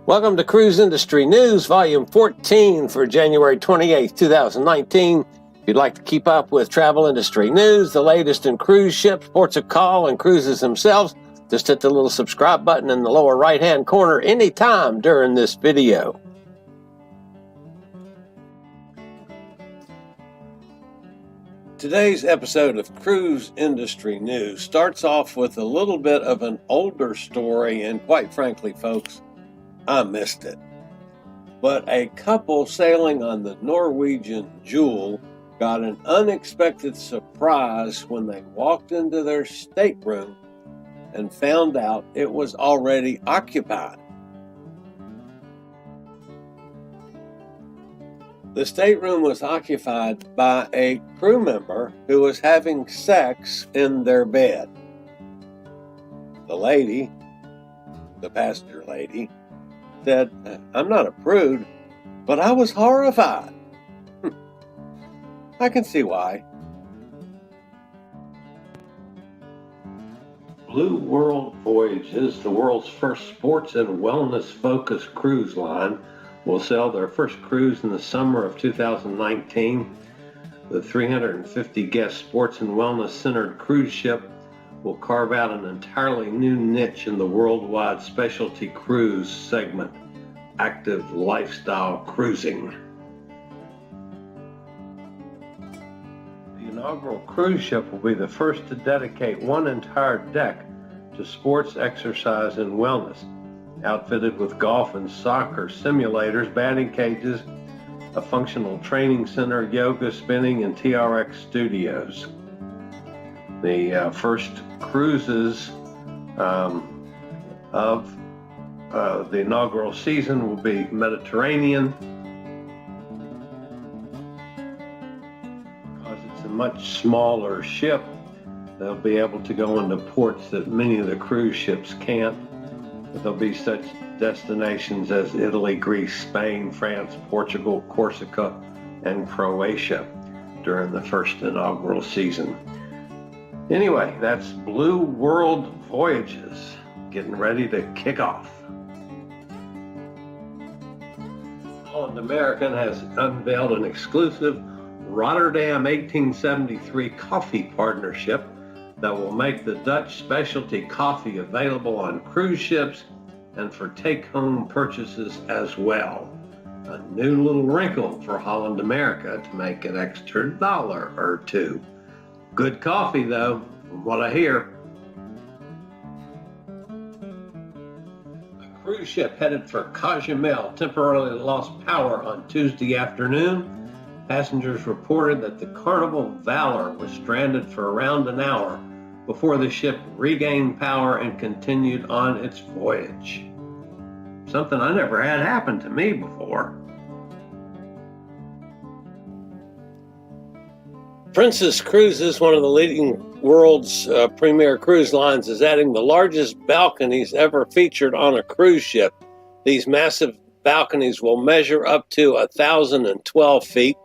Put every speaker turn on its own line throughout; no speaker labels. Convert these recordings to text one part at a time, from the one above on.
Welcome to Cruise Industry News, Volume 14 for January 28th, 2019. If you'd like to keep up with travel industry news, the latest in cruise ships, ports of call, and cruises themselves, just hit the little subscribe button in the lower right-hand corner anytime during this video. Today's episode of Cruise Industry News starts off with a little bit of an older story, and quite frankly, folks, I missed it. But a couple sailing on the Norwegian Jewel got an unexpected surprise when they walked into their stateroom and found out it was already occupied. The stateroom was occupied by a crew member who was having sex in their bed. The lady, the passenger lady, said, "I'm not a prude, but I was horrified." I can see why. Blue World Voyages, the world's first sports and wellness-focused cruise line, will sail their first cruise in the summer of 2019. The 350-guest sports and wellness-centered cruise ship will carve out an entirely new niche in the worldwide specialty cruise segment, active lifestyle cruising. The inaugural cruise ship will be the first to dedicate one entire deck to sports, exercise, and wellness, outfitted with golf and soccer simulators, batting cages, a functional training center, yoga, spinning, and TRX studios. The first cruises of the inaugural season will be Mediterranean, because it's a much smaller ship. They'll be able to go into ports that many of the cruise ships can't. But there'll be such destinations as Italy, Greece, Spain, France, Portugal, Corsica, and Croatia during the first inaugural season. Anyway, that's Blue World Voyages getting ready to kick off. Holland American has unveiled an exclusive Rotterdam 1873 coffee partnership that will make the Dutch specialty coffee available on cruise ships and for take-home purchases as well. A new little wrinkle for Holland America to make an extra $1 or $2. Good coffee, though, from what I hear. A cruise ship headed for Cozumel temporarily lost power on Tuesday afternoon. Passengers reported that the Carnival Valor was stranded for around an hour before the ship regained power and continued on its voyage. Something I never had happen to me before. Princess Cruises, one of the leading world's premier cruise lines, is adding the largest balconies ever featured on a cruise ship. These massive balconies will measure up to 1,012 feet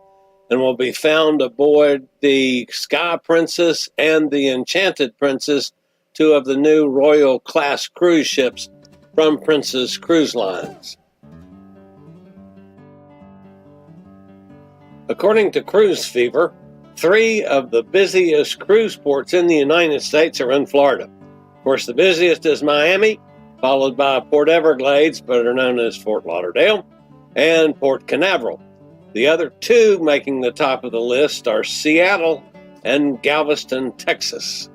and will be found aboard the Sky Princess and the Enchanted Princess, two of the new Royal Class cruise ships from Princess Cruise Lines. According to Cruise Fever, 3 of the busiest cruise ports in the United States are in Florida. Of course, the busiest is Miami, followed by Port Everglades, better known as Fort Lauderdale, and Port Canaveral. The other 2 making the top of the list are Seattle and Galveston, Texas.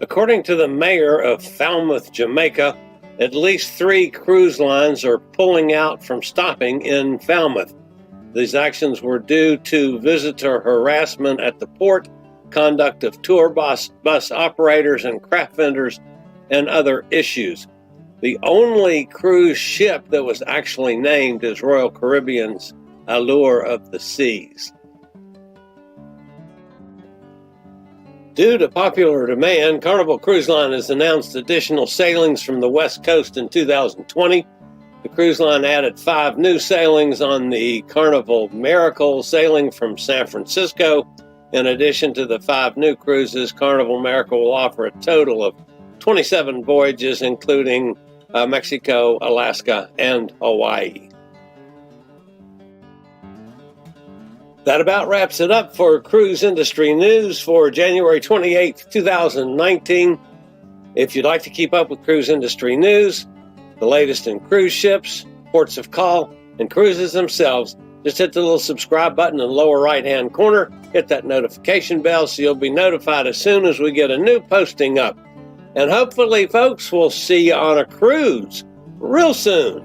According to the mayor of Falmouth, Jamaica, at least 3 cruise lines are pulling out from stopping in Falmouth. These actions were due to visitor harassment at the port, conduct of tour bus operators and craft vendors, and other issues. The only cruise ship that was actually named is Royal Caribbean's Allure of the Seas. Due to popular demand, Carnival Cruise Line has announced additional sailings from the West Coast in 2020. The cruise line added 5 new sailings on the Carnival Miracle, sailing from San Francisco In addition to the 5 new cruises, Carnival Miracle will offer a total of 27 voyages, including Mexico, Alaska, and Hawaii. That about wraps it up for cruise industry news for January 28th, 2019. If you'd like to keep up with cruise industry news, the latest in cruise ships, ports of call, and cruises themselves, just hit the little subscribe button in the lower right-hand corner, hit that notification bell so you'll be notified as soon as we get a new posting up. And hopefully, folks, we'll see you on a cruise real soon.